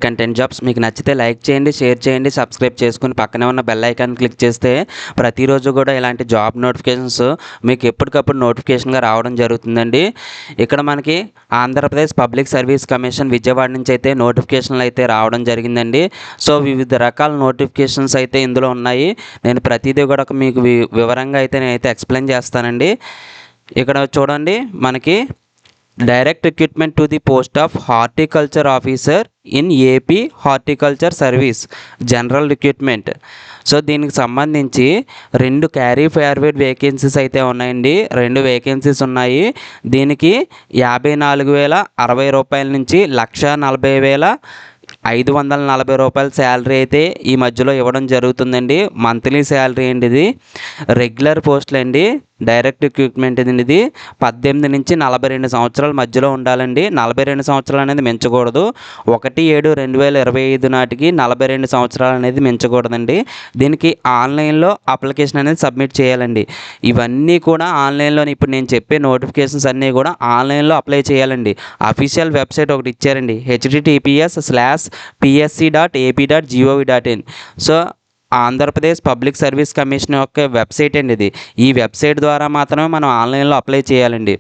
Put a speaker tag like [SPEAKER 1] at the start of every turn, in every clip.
[SPEAKER 1] Content jobs మీకు నచ్చితే like చేయండి, షేర్ చేయండి, సబ్స్క్రైబ్ చేసుకుని పక్కనే ఉన్న బెల్ ఐకాన్ క్లిక్ చేస్తే ప్రతిరోజు కూడా ఇలాంటి జాబ్ నోటిఫికేషన్స్ మీకు ఎప్పటికప్పుడు నోటిఫికేషన్గా రావడం జరుగుతుందండి. ఇక్కడ మనకి Andhra Pradesh public service commission Vijayawada నుంచి అయితే నోటిఫికేషన్లు అయితే రావడం జరిగిందండి. సో వివిధ రకాల నోటిఫికేషన్స్ అయితే ఇందులో ఉన్నాయి. నేను ప్రతిదీ కూడా మీకు వివరంగా అయితే నేనైతే ఎక్స్ప్లెయిన్ చేస్తానండి. ఇక్కడ చూడండి, మనకి direct recruitment to the post of horticulture officer in AP horticulture service general recruitment. So దీనికి సంబంధించి 2 క్యారీ ఫార్వర్డ్ వేకెన్సీస్ అయితే ఉన్నాయండి. 2 వేకెన్సీస్ ఉన్నాయి. దీనికి 54,060 రూపాయల నుంచి 1,40,540 రూపాయల శాలరీ అయితే ఈ మధ్యలో ఇవ్వడం జరుగుతుందండి. మంత్లీ శాలరీ అండి. ఇది రెగ్యులర్ పోస్టులు అండి. డైరెక్ట్ రిక్రూట్మెంట్ ఇది 18 నుంచి 42 సంవత్సరాల మధ్యలో ఉండాలండి. 42 సంవత్సరాలు అనేది మించకూడదు. 1/7/2025 నాటికి 42 సంవత్సరాలు అనేది మించకూడదండి. దీనికి ఆన్లైన్లో అప్లికేషన్ అనేది సబ్మిట్ చేయాలండి. ఇవన్నీ కూడా ఆన్లైన్లోనే, ఇప్పుడు నేను చెప్పే నోటిఫికేషన్స్ అన్నీ కూడా ఆన్లైన్లో అప్లై చేయాలండి. అఫీషియల్ వెబ్సైట్ ఒకటి ఇచ్చారండి, https:/psc.ap.gov.in. So Andhra Pradesh public service commission యొక్క వెబ్సైట్ అండి ఇది. ఈ వెబ్సైట్ ద్వారా మాత్రమే మనం ఆన్లైన్లో అప్లై చేయాలండి.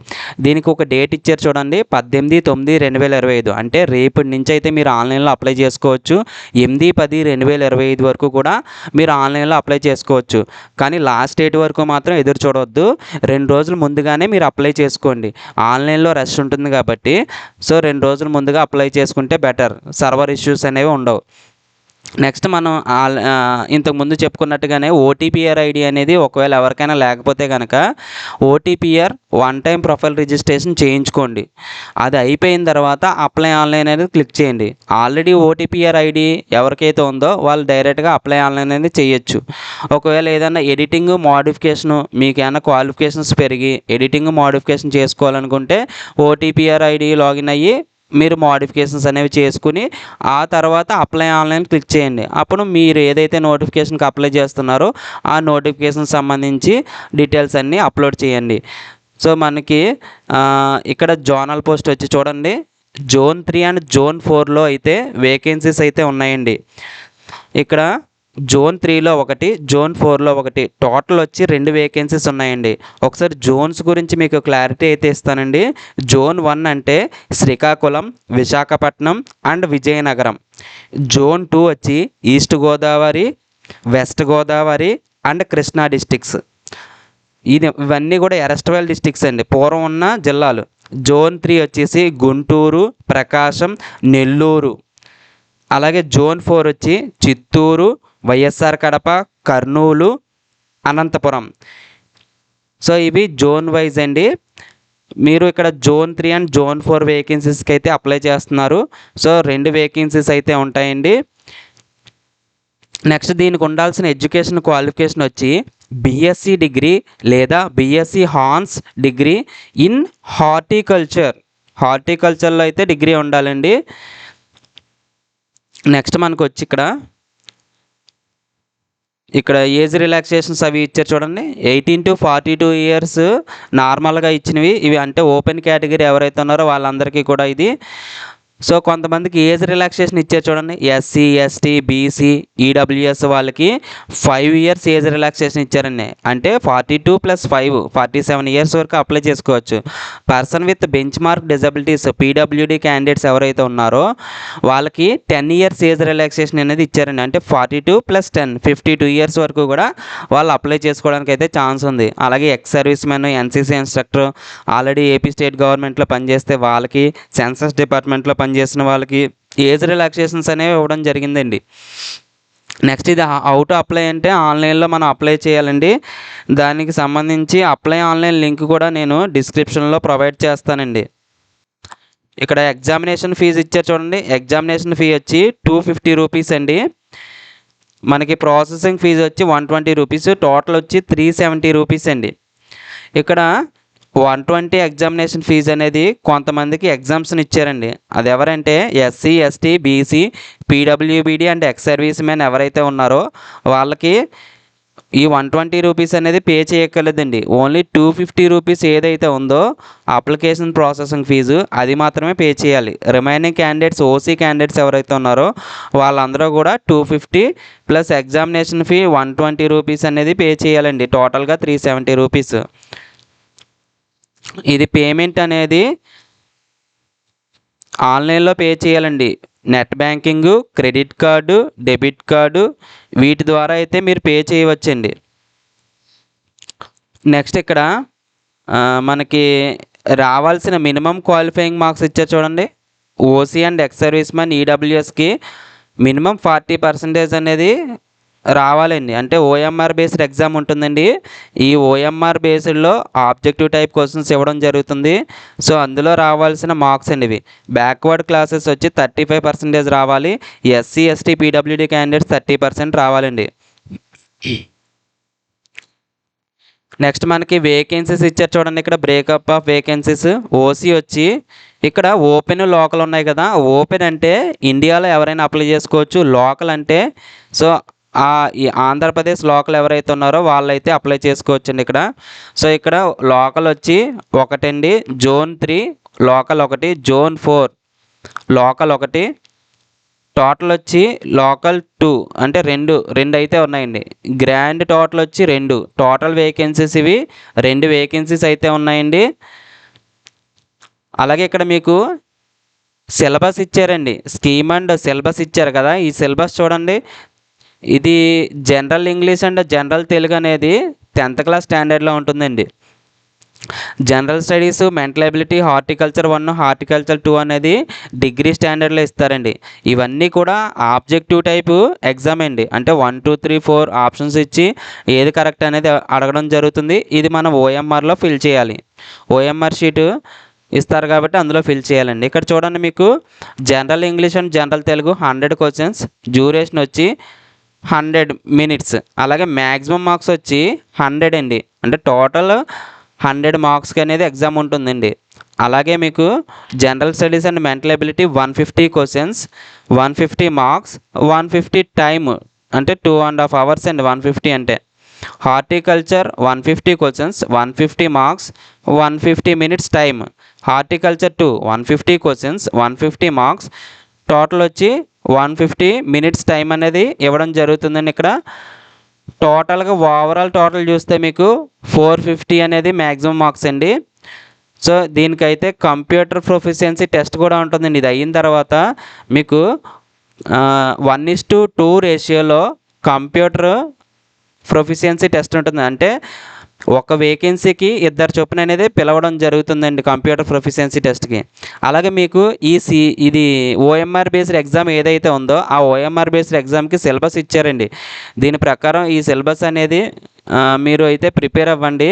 [SPEAKER 1] దీనికి ఒక డేట్ ఇచ్చారు చూడండి, 18/9/2025. అంటే రేపటి నుంచి అయితే మీరు ఆన్లైన్లో అప్లై చేసుకోవచ్చు. 8/10/2025 వరకు కూడా మీరు ఆన్లైన్లో అప్లై చేసుకోవచ్చు. కానీ లాస్ట్ డేట్ వరకు మాత్రం ఎదురు చూడవద్దు. 2 రోజులు ముందుగానే మీరు అప్లై చేసుకోండి. ఆన్లైన్లో రష్ ఉంటుంది కాబట్టి సో 2 రోజులు ముందుగా అప్లై చేసుకుంటే బెటర్. సర్వర్ ఇష్యూస్ అనేవి ఉండవు. నెక్స్ట్ మనం ఇంతకుముందు చెప్పుకున్నట్టుగానే ఓటీపీఆర్ ఐడి అనేది ఒకవేళ ఎవరికైనా లేకపోతే కనుక OTPR one time profile registration చేయించుకోండి. అది అయిపోయిన తర్వాత అప్లై ఆన్లైన్ అనేది క్లిక్ చేయండి. ఆల్రెడీ ఓటీపీఆర్ ఐడి ఎవరికైతే ఉందో వాళ్ళు డైరెక్ట్గా అప్లై ఆన్లైన్ అనేది చేయొచ్చు. ఒకవేళ ఏదైనా ఎడిటింగ్ మోడిఫికేషను మీకు ఏమైనా క్వాలిఫికేషన్స్ పెరిగి ఎడిటింగ్ మోడిఫికేషన్ చేసుకోవాలనుకుంటే ఓటీపీఆర్ ఐడి లాగిన్ అయ్యి మీరు మోడిఫికేషన్స్ అనేవి చేసుకుని ఆ తర్వాత అప్లై ఆన్లైన్ క్లిక్ చేయండి. అప్పుడు మీరు ఏదైతే నోటిఫికేషన్కి అప్లై చేస్తున్నారో ఆ నోటిఫికేషన్ సంబంధించి డీటెయిల్స్ అన్నీ అప్లోడ్ చేయండి. సో మనకి ఇక్కడ జోనల్ పోస్ట్ వచ్చి చూడండి, జోన్ 3 అండ్ జోన్ 4లో అయితే వేకెన్సీస్ అయితే ఉన్నాయండి. ఇక్కడ జోన్ 3లో 1, జోన్ 4లో 1, టోటల్ వచ్చి 2 వేకెన్సీస్ ఉన్నాయండి. ఒకసారి జోన్స్ గురించి మీకు క్లారిటీ అయితే ఇస్తానండి. జోన్ 1 అంటే శ్రీకాకుళం, విశాఖపట్నం అండ్ విజయనగరం. జోన్ 2 వచ్చి east Godavari, west Godavari and Krishna districts. ఇవన్నీ కూడా ఎరస్ట్వైల్ డిస్టిక్స్ అండి, పూర్వం ఉన్న జిల్లాలు. జోన్ 3 వచ్చేసి గుంటూరు, ప్రకాశం, నెల్లూరు. అలాగే జోన్ 4 వచ్చి చిత్తూరు, వైఎస్ఆర్ కడప, కర్నూలు, అనంతపురం. సో ఇవి జోన్ వైజ్ అండి. మీరు ఇక్కడ జోన్ 3 అండ్ జోన్ 4 వేకెన్సీస్కి అయితే అప్లై చేస్తున్నారు. సో 2 వేకెన్సీస్ అయితే ఉంటాయండి. నెక్స్ట్ దీనికి ఉండాల్సిన ఎడ్యుకేషన్ క్వాలిఫికేషన్ వచ్చి బీఎస్సీ డిగ్రీ లేదా బీఎస్సీ హాన్స్ డిగ్రీ ఇన్ హార్టికల్చర్లో అయితే డిగ్రీ ఉండాలండి. నెక్స్ట్ మనకు వచ్చి ఇక్కడ ఏజ్ రిలాక్సేషన్స్ అవి ఇచ్చారు చూడండి. 18 to 42 ఇయర్స్ నార్మల్గా ఇచ్చినవి. ఇవి అంటే ఓపెన్ కేటగిరీ ఎవరైతే ఉన్నారో వాళ్ళందరికీ కూడా ఇది. సో కొంతమందికి ఏజ్ రిలాక్సేషన్ ఇచ్చారు చూడండి, ఎస్సీ, ఎస్టీ, బీసీ, ఈడబ్ల్యూఎస్ వాళ్ళకి 5 ఇయర్స్ ఏజ్ రిలాక్సేషన్ ఇచ్చారండి. అంటే 42 + 5 47 ఇయర్స్ వరకు అప్లై చేసుకోవచ్చు. Person with benchmark disabilities PWD candidates ఎవరైతే ఉన్నారో వాళ్ళకి 10 ఇయర్స్ ఏజ్ రిలాక్సేషన్ అనేది ఇచ్చారండి. అంటే 42 + 10 52 ఇయర్స్ వరకు కూడా వాళ్ళు అప్లై చేసుకోవడానికి అయితే ఛాన్స్ ఉంది. అలాగే X service men, NCC instructor, already AP state గవర్నమెంట్లో పనిచేస్తే వాళ్ళకి, సెన్సస్ డిపార్ట్మెంట్లో పనిచేసిన వాళ్ళకి ఏజ్ రిలాక్సేషన్స్ అనేవి ఇవ్వడం జరిగిందండి. నెక్స్ట్ ఇది హౌ టు అప్లై అంటే ఆన్లైన్లో మనం అప్లై చేయాలండి. దానికి సంబంధించి అప్లై ఆన్లైన్ లింక్ కూడా నేను డిస్క్రిప్షన్లో ప్రొవైడ్ చేస్తానండి. ఇక్కడ ఎగ్జామినేషన్ ఫీజు ఇచ్చారు చూడండి. ఎగ్జామినేషన్ ఫీ వచ్చి 250 రూపీస్ అండి. మనకి ప్రాసెసింగ్ ఫీజు వచ్చి 120 రూపీస్. టోటల్ వచ్చి 370 రూపీస్ అండి. ఇక్కడ 120 ఎగ్జామినేషన్ ఫీజు అనేది కొంతమందికి ఎగ్జామ్స్ని ఇచ్చారండి. అది ఎవరంటే SC, ST, BC, PWBD and ex service men ఎవరైతే ఉన్నారో వాళ్ళకి ఈ 120 రూపీస్ అనేది పే చేయక్కర్లేదండి. ఓన్లీ 250 రూపీస్ ఏదైతే ఉందో అప్లికేషన్ ప్రాసెసింగ్ ఫీజు అది మాత్రమే పే చేయాలి. రిమైనింగ్ క్యాండిడేట్స్ ఓసీ క్యాండిడేట్స్ ఎవరైతే ఉన్నారో వాళ్ళందరూ కూడా 250 ప్లస్ ఎగ్జామినేషన్ ఫీ 120 రూపీస్ అనేది పే చేయాలండి. టోటల్గా 370 రూపీస్. ఇది పేమెంట్ అనేది ఆన్లైన్లో పే చేయాలండి. Net banking, credit card, debit card వీటి ద్వారా అయితే మీరు పే చేయవచ్చండి. నెక్స్ట్ ఇక్కడ మనకి రావాల్సిన మినిమం క్వాలిఫైయింగ్ మార్క్స్ ఇచ్చారు చూడండి. OC and ex service man ఈడబ్ల్యూఎస్కి మినిమం 40% అనేది రావాలండి. అంటే ఓఎంఆర్ బేస్డ్ ఎగ్జామ్ ఉంటుందండి. ఈ ఓఎంఆర్ బేస్డ్లో ఆబ్జెక్టివ్ టైప్ క్వశ్చన్స్ ఇవ్వడం జరుగుతుంది. సో అందులో రావాల్సిన మార్క్స్ అండి ఇవి. బ్యాక్వర్డ్ క్లాసెస్ వచ్చి 35% రావాలి. ఎస్సీ ఎస్టీ పీడబ్ల్యూడీ క్యాండిడేట్స్ 30% రావాలండి. నెక్స్ట్ మనకి వేకెన్సీస్ ఇచ్చారు చూడండి. ఇక్కడ బ్రేకప్ ఆఫ్ వేకెన్సీస్. ఓసీ వచ్చి ఇక్కడ ఓపెన్ లోకల్ ఉన్నాయి కదా. ఓపెన్ అంటే ఇండియాలో ఎవరైనా అప్లై చేసుకోవచ్చు. లోకల్ అంటే సో ఈ ఆంధ్రప్రదేశ్ లోకల్ ఎవరైతే ఉన్నారో వాళ్ళైతే అప్లై చేసుకోవచ్చండి ఇక్కడ. సో ఇక్కడ లోకల్ వచ్చి ఒకటండి, జోన్ 3 లోకల్ ఒకటి, జోన్ 4 లోకల్ ఒకటి, టోటల్ వచ్చి లోకల్ 2 అంటే రెండు అయితే ఉన్నాయండి. గ్రాండ్ టోటల్ వచ్చి 2. టోటల్ వేకెన్సీస్ ఇవి 2 వేకెన్సీస్ అయితే ఉన్నాయండి. అలాగే ఇక్కడ మీకు సిలబస్ ఇచ్చారండి. స్కీమ్ అండ్ సిలబస్ ఇచ్చారు కదా. ఈ సిలబస్ చూడండి. ఇది general English and general Telugu అనేది 10th క్లాస్ స్టాండర్డ్లో ఉంటుందండి. General studies, mental ability, horticulture 1, horticulture 2 అనేది డిగ్రీ స్టాండర్డ్లో ఇస్తారండి. ఇవన్నీ కూడా ఆబ్జెక్టివ్ టైపు ఎగ్జామ్ అండి. అంటే 1 2 3 4 ఆప్షన్స్ ఇచ్చి ఏది కరెక్ట్ అనేది అడగడం జరుగుతుంది. ఇది మనం ఓఎంఆర్లో ఫిల్ చేయాలి. ఓఎంఆర్ షీటు ఇస్తారు కాబట్టి అందులో ఫిల్ చేయాలండి. ఇక్కడ చూడండి మీకు general English and general Telugu 100 questions, duration వచ్చి 100 minutes. అలాగే మ్యాక్సిమం మార్క్స్ వచ్చి 100 అండి. అంటే టోటల్ 100 మార్క్స్కి అనేది ఎగ్జామ్ ఉంటుందండి. అలాగే మీకు general studies and mental ability 150 questions, 150 marks, 150 time అంటే 2.5 hours అండి. 150 అంటే horticulture 150 questions, 150 marks, 150 minutes time. Horticulture 2 150 questions, 150 marks, total వచ్చి 150 minutes టైం అనేది ఇవ్వడం జరుగుతుందండి. ఇక్కడ టోటల్గా ఓవరాల్ టోటల్ చూస్తే మీకు 450 అనేది మ్యాక్సిమం మార్క్స్ అండి. సో దీనికైతే కంప్యూటర్ ప్రొఫిషియన్సీ టెస్ట్ కూడా ఉంటుందండి. ఇది అయిన తర్వాత మీకు 1:2 రేషియోలో కంప్యూటర్ ప్రొఫిషియన్సీ టెస్ట్ ఉంటుంది. అంటే ఒక వేకెన్సీకి 2 చొప్పున అనేది పిలవడం జరుగుతుందండి కంప్యూటర్ ప్రొఫిషియన్సీ టెస్ట్కి. అలాగే మీకు ఇది ఓఎంఆర్ బేస్డ్ ఎగ్జామ్ ఏదైతే ఉందో ఆ ఓఎంఆర్ బేస్డ్ ఎగ్జామ్కి సిలబస్ ఇచ్చారండి. దీని ప్రకారం ఈ సిలబస్ అనేది మీరు అయితే ప్రిపేర్ అవ్వండి.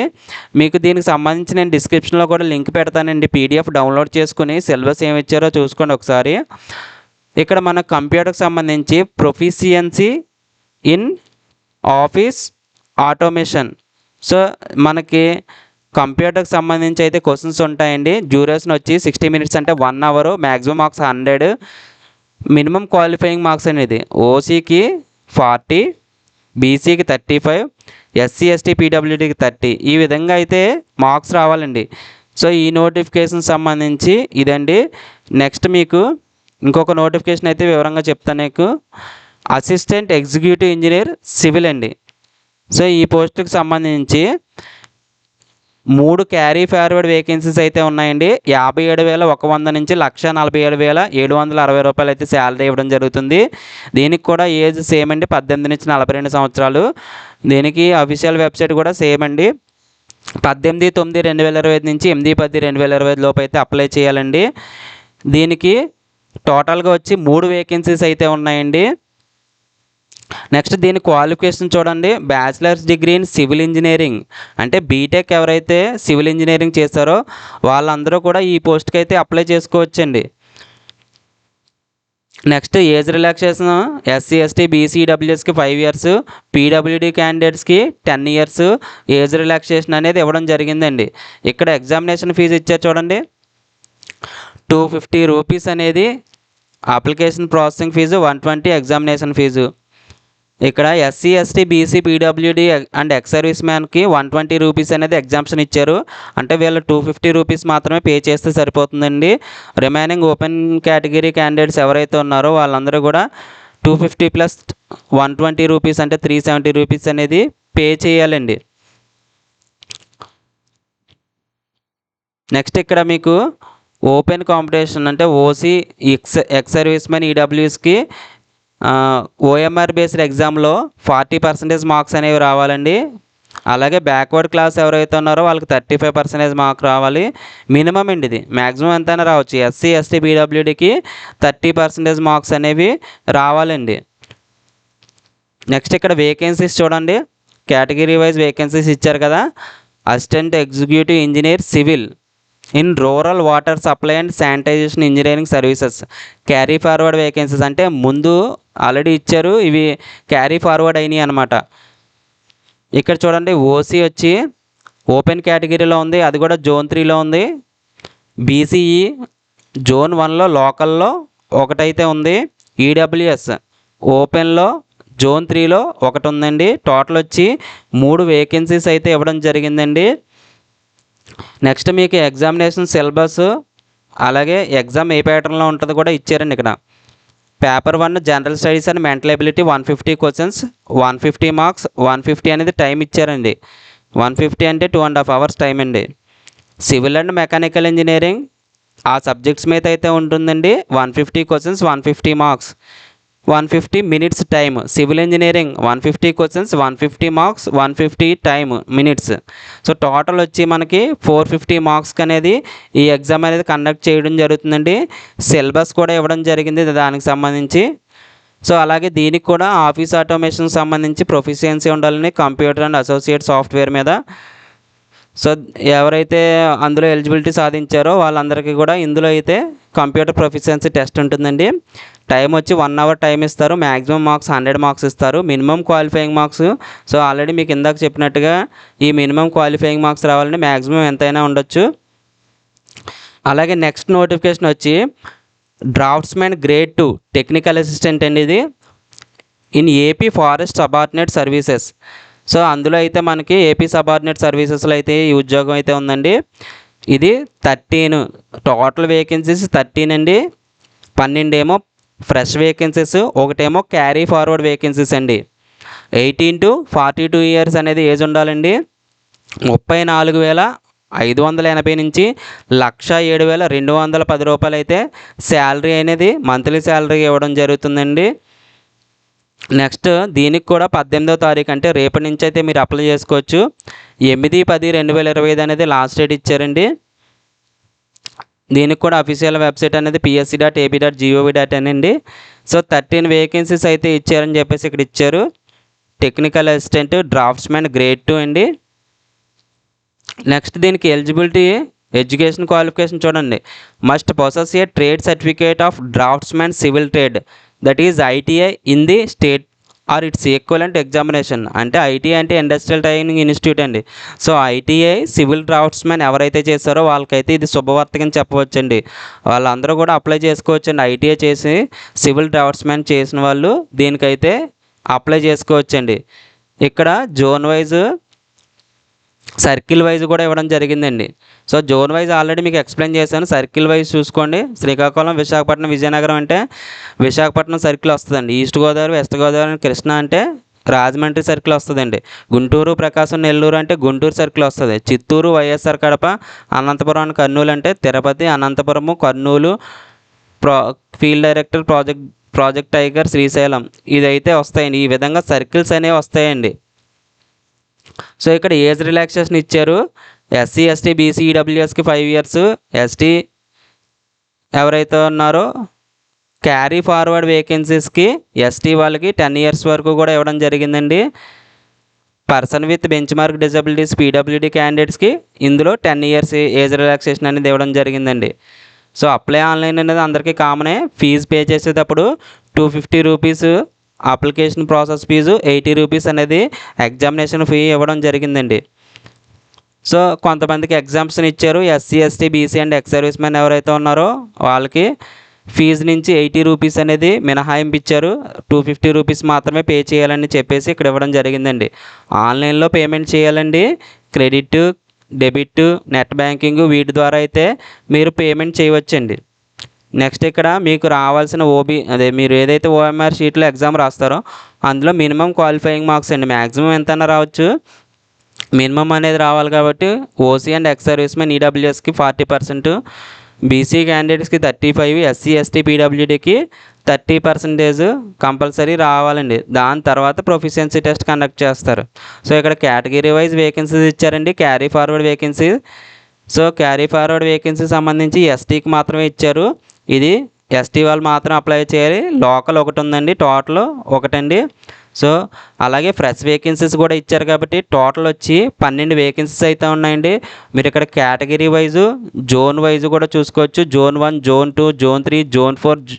[SPEAKER 1] మీకు దీనికి సంబంధించి నేను డిస్క్రిప్షన్లో కూడా లింక్ పెడతానండి. పీడిఎఫ్ డౌన్లోడ్ చేసుకుని సిలబస్ ఏమి ఇచ్చారో చూసుకోండి ఒకసారి. ఇక్కడ మన కంప్యూటర్కి సంబంధించి proficiency in office automation. So మనకి కంప్యూటర్కి సంబంధించి అయితే క్వశ్చన్స్ ఉంటాయండి. డ్యూరేషన్ వచ్చి 60 minutes అంటే 1 hour, maximum marks 100, minimum qualifying marks అనేది ఓసీకి 40, బీసీకి 35, ఎస్సీ ఎస్టీ పీడబ్ల్యూడీకి 30. ఈ విధంగా అయితే మార్క్స్ రావాలండి. సో ఈ నోటిఫికేషన్ సంబంధించి ఇదండి. నెక్స్ట్ మీకు ఇంకొక నోటిఫికేషన్ అయితే వివరంగా చెప్తాను మీకు. అసిస్టెంట్ ఎగ్జిక్యూటివ్ ఇంజనీర్ సివిల్ అండి. సో ఈ పోస్టుకి సంబంధించి 3 క్యారీ ఫార్వర్డ్ వేకెన్సీస్ అయితే ఉన్నాయండి. 57,100 నుంచి 1,47,760 రూపాయలు అయితే శాలరీ ఇవ్వడం జరుగుతుంది. దీనికి కూడా ఏజ్ సేమ్ అండి, 18 నుంచి 42 సంవత్సరాలు. దీనికి అఫీషియల్ వెబ్సైట్ కూడా సేమ్ అండి. 18/9/2025 నుంచి 8/10/2025 లోపు అయితే అప్లై చేయాలండి. దీనికి టోటల్గా వచ్చి 3 వేకెన్సీస్ అయితే ఉన్నాయండి. నెక్స్ట్ దీని క్వాలిఫికేషన్ చూడండి. Bachelor's degree in civil engineering అంటే బీటెక్ ఎవరైతే సివిల్ ఇంజనీరింగ్ చేస్తారో వాళ్ళందరూ కూడా ఈ పోస్ట్కి అయితే అప్లై చేసుకోవచ్చండి. Next age relaxation SC ST BC డబ్ల్యూఎస్కి 5 years, పీడబ్ల్యూడీ క్యాండిడేట్స్కి 10 years ఏజ్ రిలాక్సేషన్ అనేది ఇవ్వడం జరిగిందండి. ఇక్కడ ఎగ్జామినేషన్ ఫీజు ఇచ్చారు చూడండి. 250 రూపీస్ అనేది application processing fee, 120 examination fee. ఇక్కడ SC ST BC PWD and ex service మ్యాన్కి 120 రూపీస్ అనేది ఎగ్జామ్షన్ ఇచ్చారు. అంటే వీళ్ళు 250 రూపీస్ మాత్రమే పే చేస్తే సరిపోతుందండి. రిమైనింగ్ ఓపెన్ కేటగిరీ క్యాండిడేట్స్ ఎవరైతే ఉన్నారో వాళ్ళందరూ కూడా 250 ప్లస్ 120 రూపీస్ అంటే 370 రూపీస్ అనేది పే చేయాలండి. నెక్స్ట్ ఇక్కడ మీకు ఓపెన్ కాంపిటీషన్ అంటే ఓసీ ఎక్స్ సర్వీస్ మ్యాన్ ఈడబ్ల్యూఎస్కి ఓఎంఆర్ బేస్డ్ ఎగ్జామ్లో 40% మార్క్స్ అనేవి రావాలండి. అలాగే బ్యాక్వర్డ్ క్లాస్ ఎవరైతే ఉన్నారో వాళ్ళకి 35% మార్క్ రావాలి. మినిమం అండి, ఇది మ్యాక్సిమం ఎంతైనా రావచ్చు. ఎస్సీ ఎస్టీ పీడబ్ల్యూడికి 30% మార్క్స్ అనేవి రావాలండి. నెక్స్ట్ ఇక్కడ వేకెన్సీస్ చూడండి, కేటగిరీ వైజ్ వేకెన్సీస్ ఇచ్చారు కదా. Assistant executive engineer civil in rural water supply and sanitization engineering services carry forward vacancies అంటే ముందు ఆల్రెడీ ఇచ్చారు, ఇవి క్యారీ ఫార్వర్డ్ అయినాయి అనమాట. ఇక్కడ చూడండి ఓసీ వచ్చి ఓపెన్ కేటగిరీలో ఉంది, అది కూడా జోన్ 3లో ఉంది. బీసీఈ జోన్ 1లో లోకల్లో ఒకటైతే ఉంది. ఈడబ్ల్యూఎస్ ఓపెన్లో జోన్ 3లో ఒకటి ఉందండి. టోటల్ వచ్చి 3 వేకెన్సీస్ అయితే ఇవ్వడం జరిగిందండి. నెక్స్ట్ మీకు ఎగ్జామినేషన్ సిలబస్ అలాగే ఎగ్జామ్ ఏ ప్యాటర్న్లో ఉంటుందో కూడా ఇచ్చారండి. ఇక్కడ paper 1 general studies and mental ability 150 questions, 150 marks, 150 అనేది టైం ఇచ్చారండి. 150 అంటే 2.5 hours టైం అండి. సివిల్ అండ్ మెకానికల్ ఇంజనీరింగ్ ఆ సబ్జెక్ట్స్ మీద అయితే ఉంటుందండి. 150 questions, 150 marks, 150 minutes time. Civil engineering 150 questions, 150 marks, 150 time minutes. So total వచ్చి మనకి 450 మార్క్స్కి అనేది ఈ ఎగ్జామ్ అనేది కండక్ట్ చేయడం జరుగుతుందండి. సిలబస్ కూడా ఇవ్వడం జరిగింది దానికి సంబంధించి. సో అలాగే దీనికి కూడా ఆఫీస్ ఆటోమేషన్ సంబంధించి ప్రొఫిషియన్సీ ఉండాలని కంప్యూటర్ అండ్ అసోసియేట్ సాఫ్ట్వేర్ మీద. సో ఎవరైతే అందులో ఎలిజిబిలిటీ సాధించారో వాళ్ళందరికీ కూడా ఇందులో అయితే కంప్యూటర్ ప్రొఫిషియన్సీ టెస్ట్ ఉంటుందండి. టైం వచ్చి 1 hour టైం ఇస్తారు. మ్యాక్సిమం మార్క్స్ 100 మార్క్స్ ఇస్తారు. Minimum qualifying marks, so already మీకు ఇందాక చెప్పినట్టుగా ఈ మినిమం క్వాలిఫైయింగ్ మార్క్స్ రావాలంటే మ్యాక్సిమం ఎంతైనా ఉండొచ్చు. అలాగే నెక్స్ట్ నోటిఫికేషన్ వచ్చి డ్రాఫ్ట్స్మెన్ గ్రేడ్ 2 టెక్నికల్ అసిస్టెంట్ అండి. ఇది in AP forest subordinate services. So అందులో అయితే మనకి ఏపీ సబార్డినేట్ సర్వీసెస్లో అయితే ఈ ఉద్యోగం అయితే ఉందండి. ఇది 13 టోటల్ వేకెన్సీస్ 13 అండి. 12 ఏమో ఫ్రెష్ వేకెన్సీస్, ఒకటేమో క్యారీ ఫార్వర్డ్ వేకెన్సీస్ అండి. 18 to 42 ఇయర్స్ అనేది ఏజ్ ఉండాలండి. 34,580 నుంచి 107,210 రూపాయలు అయితే శాలరీ అనేది మంత్లీ శాలరీ ఇవ్వడం జరుగుతుందండి. నెక్స్ట్ దీనికి కూడా 18వ తారీఖు అంటే రేపటి నుంచి అయితే మీరు అప్లై చేసుకోవచ్చు. 8/10/2025 అనేది లాస్ట్ డేట్ ఇచ్చారండి. దీనికి కూడా అఫీషియల్ వెబ్సైట్ అనేది psc.ap.gov.in అండి. సో 13 వేకెన్సీస్ అయితే ఇచ్చారని చెప్పేసి ఇక్కడ ఇచ్చారు. టెక్నికల్ అసిస్టెంట్ డ్రాఫ్ట్స్మెన్ గ్రేడ్ 2 అండి. నెక్స్ట్ దీనికి ఎలిజిబిలిటీ ఎడ్యుకేషన్ క్వాలిఫికేషన్ చూడండి. Must possess A trade certificate of draughtsmen civil trade that is ITI in the state or it's equivalent examination. అంటే ఐటీఐ అంటే ఇండస్ట్రియల్ ట్రైనింగ్ ఇన్స్టిట్యూట్ అండి. So ITI civil draughtsmen ఎవరైతే చేస్తారో వాళ్ళకైతే ఇది శుభవార్తగా చెప్పవచ్చండి. వాళ్ళందరూ కూడా అప్లై చేసుకోవచ్చండి. ఐటీఐ చేసి సివిల్ డ్రాఫ్ట్స్మెన్ చేసిన వాళ్ళు దీనికైతే అప్లై చేసుకోవచ్చండి. ఇక్కడ జోన్ వైజ్ సర్కిల్ వైజ్ కూడా ఇవ్వడం జరిగిందండి. సో జోన్ వైజ్ ఆల్రెడీ మీకు ఎక్స్ప్లెయిన్ చేశాను. సర్కిల్ వైజ్ చూసుకోండి. శ్రీకాకుళం, విశాఖపట్నం, విజయనగరం అంటే విశాఖపట్నం సర్కిల్ వస్తుందండి. ఈస్ట్ గోదావరి, వెస్ట్ గోదావరి, కృష్ణా అంటే రాజమండ్రి సర్కిల్ వస్తుందండి. గుంటూరు, ప్రకాశం, నెల్లూరు అంటే గుంటూరు సర్కిల్ వస్తుంది. చిత్తూరు, వైఎస్ఆర్ కడప, అనంతపురం, కర్నూలు అంటే Tirupati, Anantapuram, Kurnool, field director, Project Tiger, Srisailam ఇదైతే వస్తాయండి. ఈ విధంగా సర్కిల్స్ అనేవి వస్తాయండి. సో ఇక్కడ ఏజ్ రిలాక్సేషన్ ఇచ్చారు. ఎస్సీ ఎస్టీ బీసీ ఈడబ్ల్యూఎస్కి 5 years, ఎస్టీ ఎవరైతే ఉన్నారో క్యారీ ఫార్వర్డ్ వేకెన్సీస్కి ఎస్టీ వాళ్ళకి 10 years వరకు కూడా ఇవ్వడం జరిగిందండి. Person with benchmark disabilities PWD క్యాండిడేట్స్కి ఇందులో 10 years ఏజ్ రిలాక్సేషన్ అనేది ఇవ్వడం జరిగిందండి. సో అప్లై ఆన్లైన్ అనేది అందరికీ కామనే. ఫీజు పే చేసేటప్పుడు 250 rupees application process fee, 80 rupees అనేది ఎగ్జామినేషన్ ఫీ ఇవ్వడం జరిగిందండి. సో కొంతమందికి ఎగ్జామ్షన్ ఇచ్చారు. SC ST BC and ex service men ఎవరైతే ఉన్నారో వాళ్ళకి ఫీజు నుంచి 80 రూపీస్ అనేది మినహాయింపు ఇచ్చారు. 250 రూపీస్ మాత్రమే పే చేయాలని చెప్పేసి ఇక్కడ ఇవ్వడం జరిగిందండి. ఆన్లైన్లో పేమెంట్ చేయాలండి. క్రెడిట్, డెబిట్, నెట్ బ్యాంకింగ్ వీటి ద్వారా అయితే మీరు పేమెంట్ చేయవచ్చండి. నెక్స్ట్ ఇక్కడ మీకు రావాల్సిన మీరు ఏదైతే ఓఎంఆర్ షీట్లో ఎగ్జామ్ రాస్తారో అందులో మినిమం క్వాలిఫైయింగ్ మార్క్స్ అండి. మ్యాక్సిమం ఎంతైనా రావచ్చు, మినిమం అనేది రావాలి కాబట్టి OC and ex service men ఈడబ్ల్యూఎస్కి 40%, బీసీ క్యాండిడేట్స్కి 35%, ఎస్సీ ఎస్టీ పీడబ్ల్యూడీకి 30% కంపల్సరీ రావాలండి. దాని తర్వాత ప్రొఫిషియన్సీ టెస్ట్ కండక్ట్ చేస్తారు. సో ఇక్కడ కేటగిరీ వైజ్ వేకెన్సీస్ ఇచ్చారండి, carry forward vacancy. So carry forward vacancy సంబంధించి ఎస్టీకి మాత్రమే ఇచ్చారు. ఇది ఎస్టీ వాళ్ళు మాత్రం అప్లై చేయాలి. లోకల్ ఒకటి ఉందండి, టోటల్ ఒకటండి. సో అలాగే ఫ్రెష్ వేకెన్సీస్ కూడా ఇచ్చారు కాబట్టి టోటల్ వచ్చి 12 వేకెన్సీస్ అయితే ఉన్నాయండి. మీరు ఇక్కడ కేటగిరీ వైజు, జోన్ వైజు కూడా చూసుకోవచ్చు. Zone 1, zone 2, zone 3, zone 4.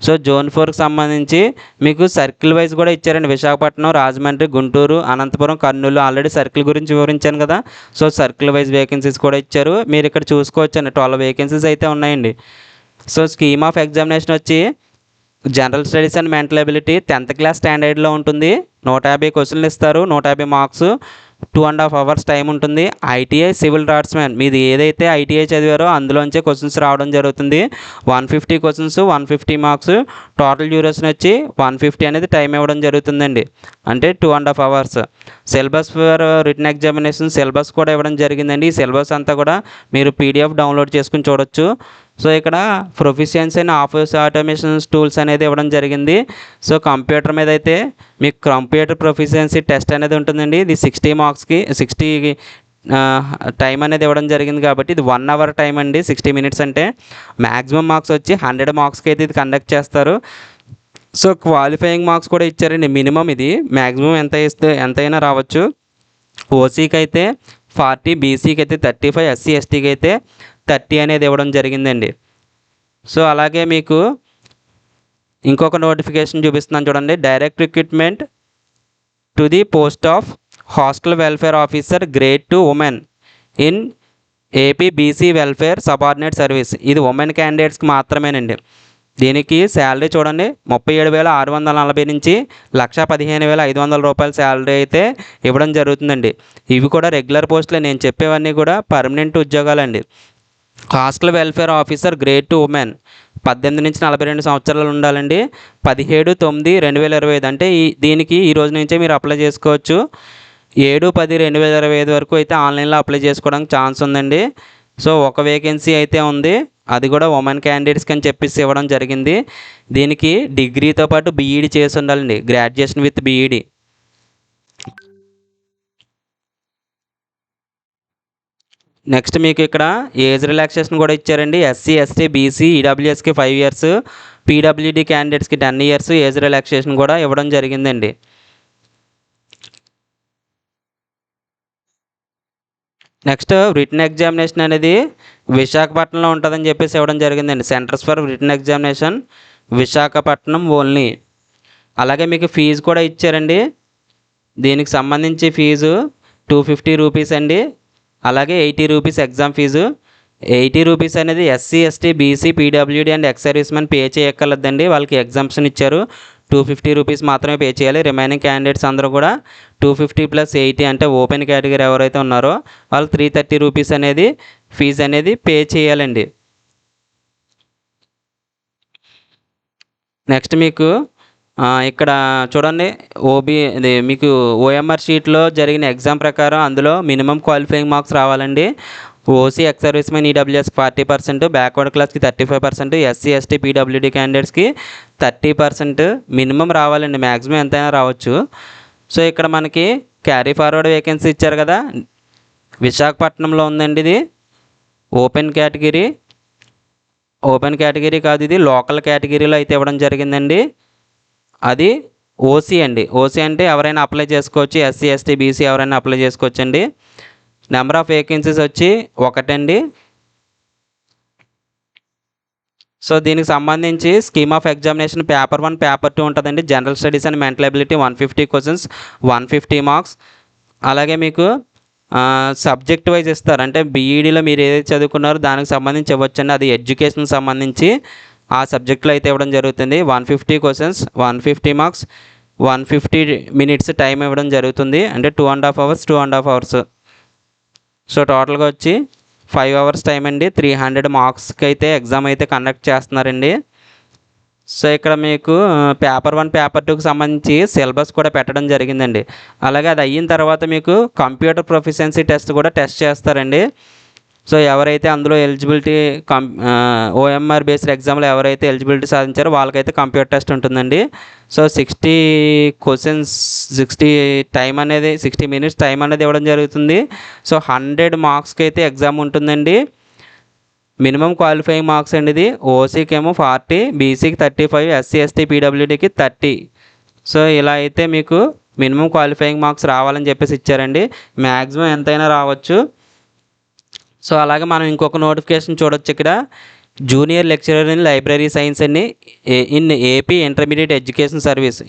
[SPEAKER 1] So zone 4కి సంబంధించి మీకు సర్కిల్ వైజ్ కూడా ఇచ్చారండి. విశాఖపట్నం, రాజమండ్రి, గుంటూరు, అనంతపురం, కర్నూలు. ఆల్రెడీ సర్కిల్ గురించి వివరించాను కదా. సో సర్కిల్ వైజ్ వేకెన్సీస్ కూడా ఇచ్చారు. మీరు ఇక్కడ చూసుకోవచ్చండి, 12 వేకెన్సీస్ అయితే ఉన్నాయండి. సో స్కీమ్ ఆఫ్ ఎగ్జామినేషన్ వచ్చి general studies and mental ability 10th class స్టాండర్డ్లో ఉంటుంది. 150 క్వశ్చన్లు ఇస్తారు, 150 మార్క్స్, 2.5 hours టైం ఉంటుంది. ఐటీఐ సివిల్ డ్రాఫ్ట్స్మెన్ మీది ఏదైతే ఐటీఐ చదివారో అందులోంచే క్వశ్చన్స్ రావడం జరుగుతుంది. 150 క్వశ్చన్స్, 150 మార్క్స్. టోటల్ డ్యూరేషన్ వచ్చి 150 అనేది టైం ఇవ్వడం జరుగుతుందండి, అంటే 2.5 hours. Syllabus for written examination syllabus కూడా ఇవ్వడం జరిగిందండి. ఈ సిలబస్ అంతా కూడా మీరు పీడిఎఫ్ డౌన్లోడ్ చేసుకుని చూడొచ్చు. సో ఇక్కడ proficiency and office automation tools అనేది ఇవ్వడం జరిగింది. సో కంప్యూటర్ మీద అయితే మీకు కంప్యూటర్ ప్రొఫిషియన్సీ టెస్ట్ అనేది ఉంటుందండి. ఇది 60 మార్క్స్కి 60 టైం అనేది ఇవ్వడం జరిగింది కాబట్టి ఇది 1 hour టైం అండి. 60 minutes అంటే మ్యాక్సిమం మార్క్స్ వచ్చి 100 మార్క్స్కి అయితే ఇది కండక్ట్ చేస్తారు. సో క్వాలిఫైయింగ్ మార్క్స్ కూడా ఇచ్చారండి. మినిమం ఇది, మ్యాక్సిమం ఎంతైనా రావచ్చు. ఓసీకి అయితే 40, బీసీకి అయితే 35, ఎస్సీ ఎస్టీకి అయితే 30 అనేది ఇవ్వడం జరిగిందండి. సో అలాగే మీకు ఇంకొక నోటిఫికేషన్ చూపిస్తున్నాను చూడండి. Direct recruitment to the post of hostel welfare officer grade 2 women in AP BC welfare subordinate service. ఇది ఉమెన్ క్యాండిడేట్స్కి మాత్రమేనండి. దీనికి శాలరీ చూడండి, 37,640 నుంచి 1,15,500 రూపాయల శాలరీ అయితే ఇవ్వడం జరుగుతుందండి. ఇవి కూడా రెగ్యులర్ పోస్టులే, నేను చెప్పేవన్నీ కూడా పర్మనెంట్ ఉద్యోగాలండి. Hostel welfare officer grade 2 women 18 నుంచి 42 సంవత్సరాలు ఉండాలండి. 17/9/2025 అంటే దీనికి ఈ రోజు నుంచే మీరు అప్లై చేసుకోవచ్చు. 7/10/2025 వరకు అయితే ఆన్లైన్లో అప్లై చేసుకోవడానికి ఛాన్స్ ఉందండి. సో ఒక వేకెన్సీ అయితే ఉంది, అది కూడా ఉమెన్ క్యాండిడేట్స్కి అని చెప్పేసి ఇవ్వడం జరిగింది. దీనికి డిగ్రీతో పాటు బీఈడి చేసి ఉండాలండి, గ్రాడ్యుయేషన్ విత్ బీఈడి. నెక్స్ట్ మీకు ఇక్కడ ఏజ్ రిలాక్సేషన్ కూడా ఇచ్చారండి. ఎస్సీ ఎస్టీ బీసీ ఈడబ్ల్యూఎస్కి 5 years, పీడబ్ల్యూడి క్యాండిడేట్స్కి 10 years ఏజ్ రిలాక్సేషన్ కూడా ఇవ్వడం జరిగిందండి. నెక్స్ట్ రిటన్ ఎగ్జామినేషన్ అనేది విశాఖపట్నంలో ఉంటుందని చెప్పేసి ఇవ్వడం జరిగిందండి. Centres for written examination Visakhapatnam only. అలాగే మీకు ఫీజు కూడా ఇచ్చారండి. దీనికి సంబంధించి ఫీజు 250 రూపీస్ అండి. అలాగే 80 రూపీస్ ఎగ్జామ్ ఫీజు. 80 రూపీస్ అనేది SC ST BC PWD and ex service men pay చేయక్కర్లేదండి, వాళ్ళకి ఎగ్జామ్షన్ ఇచ్చారు. 250 రూపీస్ మాత్రమే పే చేయాలి. రిమైనింగ్ క్యాండిడేట్స్ అందరూ కూడా 250 + 80 అంటే ఓపెన్ కేటగిరీ ఎవరైతే ఉన్నారో వాళ్ళు 330 రూపీస్ అనేది ఫీజు అనేది పే చేయాలండి. నెక్స్ట్ మీకు ఇక్కడ చూడండి, ఇది మీకు ఓఎంఆర్ షీట్లో జరిగిన ఎగ్జామ్ ప్రకారం అందులో మినిమం క్వాలిఫైయింగ్ మార్క్స్ రావాలండి. ఓసీ ఎక్స్ సర్వీస్ మెన్ ఈడబ్ల్యూఎస్కి 40%, బ్యాక్వర్డ్ క్లాస్కి 35%, ఎస్సీ ఎస్టీ పీడబ్ల్యూడి క్యాండిడేట్స్కి 30% మినిమం రావాలండి. మ్యాక్సిమం ఎంతైనా రావచ్చు. సో ఇక్కడ మనకి క్యారీ ఫార్వర్డ్ వేకెన్సీ ఇచ్చారు కదా, విశాఖపట్నంలో ఉందండి. ఇది ఓపెన్ కేటగిరీ కాదు, ఇది లోకల్ కేటగిరీలో అయితే ఇవ్వడం జరిగిందండి. అది ఓసీ అండి. ఓసీ అంటే ఎవరైనా అప్లై చేసుకోవచ్చు, ఎస్సీ ఎస్టీ బీసీ ఎవరైనా అప్లై చేసుకోవచ్చు అండి. నెంబర్ ఆఫ్ వేకెన్సీస్ వచ్చి 1 అండి. సో దీనికి సంబంధించి scheme of examination paper 1, paper 2 ఉంటుందండి. General studies and mental ability 150 questions, 150 marks. అలాగే మీకు సబ్జెక్ట్ వైజ్ ఇస్తారు, అంటే బీఈడీలో మీరు ఏదైతే చదువుకున్నారో దానికి సంబంధించి ఇవ్వచ్చండి. అది ఎడ్యుకేషన్ సంబంధించి ఆ సబ్జెక్ట్లో అయితే ఇవ్వడం జరుగుతుంది. 150 క్వశ్చన్స్, 150 మార్క్స్, 150 మినిట్స్ టైం ఇవ్వడం జరుగుతుంది. అంటే 2.5 అవర్స్, 2.5 అవర్స్. సో టోటల్గా వచ్చి 5 అవర్స్ టైం అండి. 300 మార్క్స్కి అయితే ఎగ్జామ్ అయితే కండక్ట్ చేస్తున్నారండి. సో ఇక్కడ మీకు పేపర్ 1, పేపర్ 2కి సంబంధించి సిలబస్ కూడా పెట్టడం జరిగిందండి. అలాగే అది అయిన తర్వాత మీకు కంప్యూటర్ ప్రొఫిషియన్సీ టెస్ట్ కూడా టెస్ట్ చేస్తారండి. సో ఎవరైతే అందులో ఎలిజిబిలిటీ ఓఎంఆర్ బేస్డ్ ఎగ్జామ్లో ఎవరైతే ఎలిజిబిలిటీ సాధించారో వాళ్ళకైతే కంప్యూటర్ టెస్ట్ ఉంటుందండి. సో 60 క్వశ్చన్స్, 60 టైం అనేది 60 మినిట్స్ టైం అనేది ఇవ్వడం జరుగుతుంది. సో 100 మార్క్స్కి అయితే ఎగ్జామ్ ఉంటుందండి. మినిమం క్వాలిఫైయింగ్ మార్క్స్ అండి ఇది. ఓసీకి ఏమో 40, బీసీకి 35, ఎస్సీ ఎస్టీ పీడబ్ల్యూడీకి 30. సో ఇలా అయితే మీకు మినిమం క్వాలిఫైయింగ్ మార్క్స్ రావాలని చెప్పేసి ఇచ్చారండి. మ్యాక్సిమం ఎంతైనా రావచ్చు. సో అలాగే మనం ఇంకొక నోటిఫికేషన్ చూడొచ్చు ఇక్కడ, junior lecturer in library science అని in AP intermediate education service.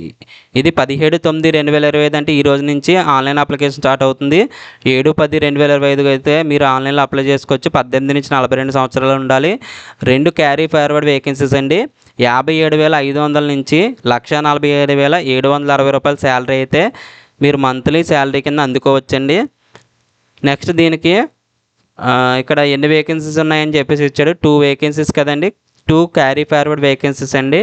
[SPEAKER 1] ఇది 17/9/2025 అంటే ఈ రోజు నుంచి ఆన్లైన్ అప్లికేషన్ స్టార్ట్ అవుతుంది. 7/10/2025 అయితే మీరు ఆన్లైన్లో అప్లై చేసుకోవచ్చు. 18 నుంచి 42 సంవత్సరాలు ఉండాలి. 2 క్యారీ ఫార్వర్డ్ వేకెన్సీస్ అండి. 57,500 నుంచి 1,47,760 రూపాయల శాలరీ అయితే మీరు మంత్లీ శాలరీ కింద అందుకోవచ్చండి. నెక్స్ట్ దీనికి ఇక్కడ ఎన్ని వేకెన్సీస్ ఉన్నాయని చెప్పేసి ఇచ్చాడు. 2 వేకెన్సీస్ కదండి, 2 క్యారీ ఫార్వర్డ్ వేకెన్సీస్ అండి.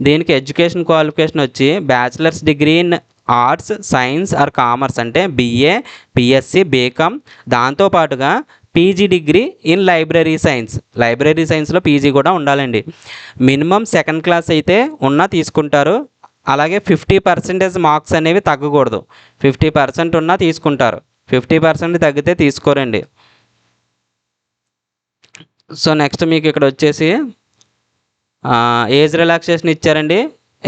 [SPEAKER 1] దీనికి ఎడ్యుకేషన్ క్వాలిఫికేషన్ వచ్చి bachelors degree in arts, science or commerce అంటే BA, BSc, బీకామ్, దాంతోపాటుగా PG degree in library science. Library సైన్స్లో పీజీ కూడా ఉండాలండి. మినిమం సెకండ్ క్లాస్ అయితే ఉన్నా తీసుకుంటారు. అలాగే 50% మార్క్స్ అనేవి తగ్గకూడదు. 50% ఉన్నా తీసుకుంటారు. 50% తగ్గితే తీసుకోరండి. సో నెక్స్ట్ మీకు ఇక్కడ వచ్చేసి ఏజ్ రిలాక్సేషన్ ఇచ్చారండి.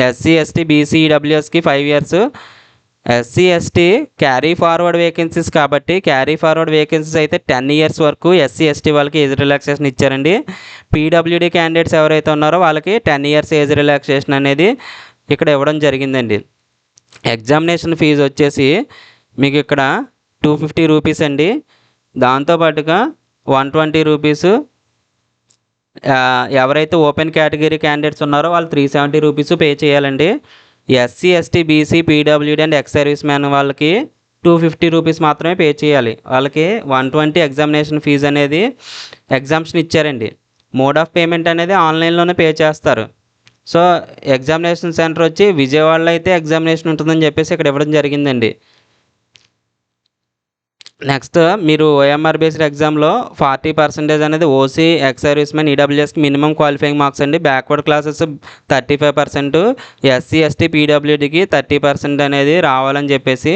[SPEAKER 1] ఎస్సీ ఎస్టీ బీసీ ఈడబ్ల్యూఎస్కి 5 years. SC ST carry forward vacancies కాబట్టి క్యారీ ఫార్వర్డ్ వేకెన్సీస్ అయితే 10 ఇయర్స్ వరకు ఎస్సీ ఎస్టీ వాళ్ళకి ఏజ్ రిలాక్సేషన్ ఇచ్చారండి. పీడబ్ల్యూడీ క్యాండిడేట్స్ ఎవరైతే ఉన్నారో వాళ్ళకి 10 ఇయర్స్ ఏజ్ రిలాక్సేషన్ అనేది ఇక్కడ ఇవ్వడం జరిగిందండి. ఎగ్జామినేషన్ ఫీజు వచ్చేసి మీకు ఇక్కడ 250 రూపీస్ అండి. దాంతోపాటుగా 120 రూపీస్ ఎవరైతే ఓపెన్ కేటగిరీ క్యాండిడేట్స్ ఉన్నారో వాళ్ళు 370 రూపీస్ పే చేయాలండి. SC ST BC PWD and ex service man వాళ్ళకి 250 రూపీస్ మాత్రమే పే చేయాలి. వాళ్ళకి 120 ఎగ్జామినేషన్ ఫీజు అనేది ఎగ్జామ్షన్ ఇచ్చారండి. మోడ్ ఆఫ్ పేమెంట్ అనేది ఆన్లైన్లోనే పే చేస్తారు. సో ఎగ్జామినేషన్ సెంటర్ వచ్చి విజయవాడలో అయితే ఎగ్జామినేషన్ ఉంటుందని చెప్పేసి ఇక్కడ ఇవ్వడం జరిగిందండి. నెక్స్ట్ మీరు ఓఎంఆర్ బేస్డ్ ఎగ్జామ్లో 40% అనేది ఓసీ, ఎక్స్ సర్వీస్ మ్యాన్, ఈడబ్ల్యూఎస్కి మినిమం క్వాలిఫైయింగ్ మార్క్స్ అండి. బ్యాక్వర్డ్ క్లాసెస్ 35%, ఎస్సీ ఎస్టీ పీడబ్ల్యూడీకి 30% అనేది రావాలని చెప్పేసి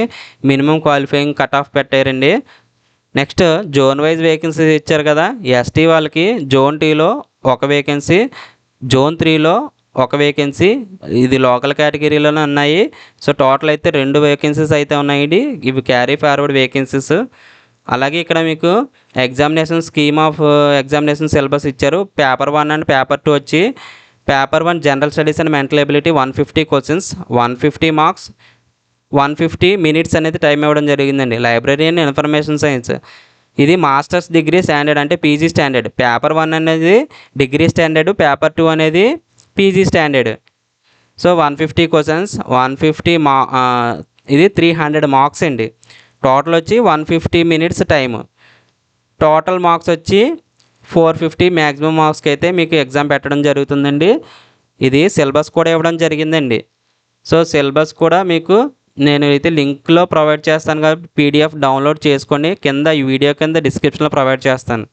[SPEAKER 1] మినిమం క్వాలిఫైయింగ్ కట్ ఆఫ్ పెట్టారండి. నెక్స్ట్ జోన్ వైజ్ వేకెన్సీస్ ఇచ్చారు కదా. ఎస్టీ వాళ్ళకి జోన్ 2లో 1 వేకెన్సీ, జోన్ 3లో 1 వేకెన్సీ, ఇది లోకల్ కేటగిరీలోనే ఉన్నాయి. సో టోటల్ అయితే 2 వేకెన్సీస్ అయితే ఉన్నాయండి. ఇవి క్యారీ ఫార్వర్డ్ వేకెన్సీస్. అలాగే ఇక్కడ మీకు examination scheme of examination syllabus ఇచ్చారు. పేపర్ 1 అండ్ పేపర్ 2 వచ్చి paper 1 general studies and mental ability 150 questions, 150 marks, 150 minutes అనేది టైం ఇవ్వడం జరిగిందండి. లైబ్రరీ అండ్ ఇన్ఫర్మేషన్ సైన్స్ ఇది మాస్టర్స్ డిగ్రీ స్టాండర్డ్ అంటే పీజీ స్టాండర్డ్. పేపర్ 1 అనేది డిగ్రీ స్టాండర్డ్, పేపర్ 2 అనేది PG standard. So 150 questions, 150 ఇది 300 మార్క్స్ అండి. టోటల్ వచ్చి 150 మినిట్స్ టైము. టోటల్ మార్క్స్ వచ్చి 450 మ్యాక్సిమం మార్క్స్కి అయితే మీకు ఎగ్జామ్ పెట్టడం జరుగుతుందండి. ఇది సిలబస్ కూడా ఇవ్వడం జరిగిందండి. సో సిలబస్ కూడా మీకు నేను అయితే లింక్లో ప్రొవైడ్ చేస్తాను కాబట్టి PDF డౌన్లోడ్ చేసుకోండి. కింద ఈ వీడియో కింద డిస్క్రిప్షన్లో ప్రొవైడ్ చేస్తాను.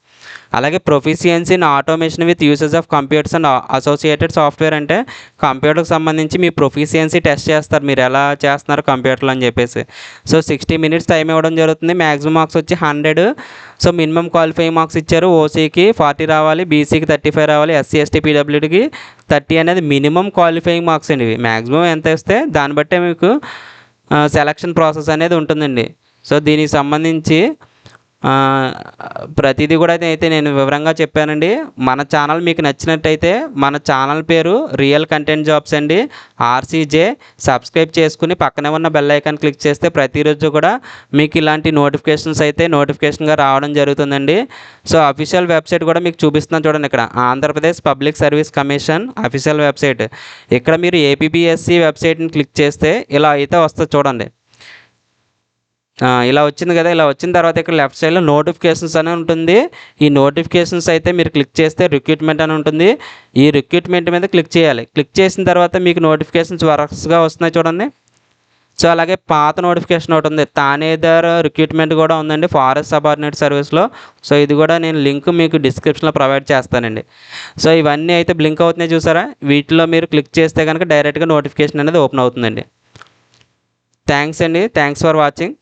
[SPEAKER 1] అలాగే proficiency in automation with usage of computers and associated software అంటే కంప్యూటర్కి సంబంధించి మీ ప్రొఫిషియన్సీ టెస్ట్ చేస్తారు, మీరు ఎలా చేస్తున్నారు కంప్యూటర్లో అని చెప్పేసి. సో 60 మినిట్స్ టైం ఇవ్వడం జరుగుతుంది. మ్యాక్సిమం మార్క్స్ వచ్చి 100. సో మినిమం క్వాలిఫైయింగ్ మార్క్స్ ఇచ్చారు. ఓసీకి 40 రావాలి, బీసీకి 35 రావాలి, ఎస్సీ ఎస్టీ పీడబ్ల్యూడీకి 30 అనేది మినిమం క్వాలిఫైయింగ్ మార్క్స్ అండి. ఇవి మ్యాక్సిమం ఎంత ఇస్తే దాన్ని బట్టే మీకు సెలక్షన్ ప్రాసెస్ అనేది ఉంటుందండి. సో దీనికి సంబంధించి ఆ, ప్రతిదీ కూడా అయితే నేను వివరంగా చెప్పానండి. మన ఛానల్ మీకు నచ్చినట్టయితే మన ఛానల్ పేరు రియల్ కంటెంట్ జాబ్స్ అండి, ఆర్సీజే. సబ్స్క్రైబ్ చేసుకుని పక్కనే ఉన్న బెల్ ఐకాన్ క్లిక్ చేస్తే ప్రతిరోజు కూడా మీకు ఇలాంటి నోటిఫికేషన్స్ అయితే నోటిఫికేషన్గా రావడం జరుగుతుందండి. సో అఫీషియల్ వెబ్సైట్ కూడా మీకు చూపిస్తున్నాను చూడండి. ఇక్కడ Andhra Pradesh public service commission official website. ఇక్కడ మీరు ఏపీపీఎస్సి వెబ్సైట్ని క్లిక్ చేస్తే ఇలా అయితే వస్తుంది చూడండి. ఇలా వచ్చింది కదా. ఇలా వచ్చిన తర్వాత ఇక్కడ లెఫ్ట్ సైడ్లో నోటిఫికేషన్స్ అని ఉంటుంది. ఈ నోటిఫికేషన్స్ అయితే మీరు క్లిక్ చేస్తే రిక్రూట్మెంట్ అని ఉంటుంది. ఈ రిక్రూట్మెంట్ మీద క్లిక్ చేయాలి. క్లిక్ చేసిన తర్వాత మీకు నోటిఫికేషన్స్ వరుసగా వస్తున్నాయి చూడండి. సో అలాగే పాత నోటిఫికేషన్ ఒకటి ఉంది, తానేదర్ రిక్రూట్మెంట్ కూడా ఉందండి ఫారెస్ట్ సబార్డినేట్ సర్వీస్లో. సో ఇది కూడా నేను లింక్ మీకు డిస్క్రిప్షన్లో ప్రొవైడ్ చేస్తానండి. సో ఇవన్నీ అయితే బ్లింక్ అవుతున్నాయి చూసారా, వీటిలో మీరు క్లిక్ చేస్తే కనుక డైరెక్ట్గా నోటిఫికేషన్ అనేది ఓపెన్ అవుతుందండి. థ్యాంక్స్ అండి, థ్యాంక్స్ ఫర్ వాచింగ్.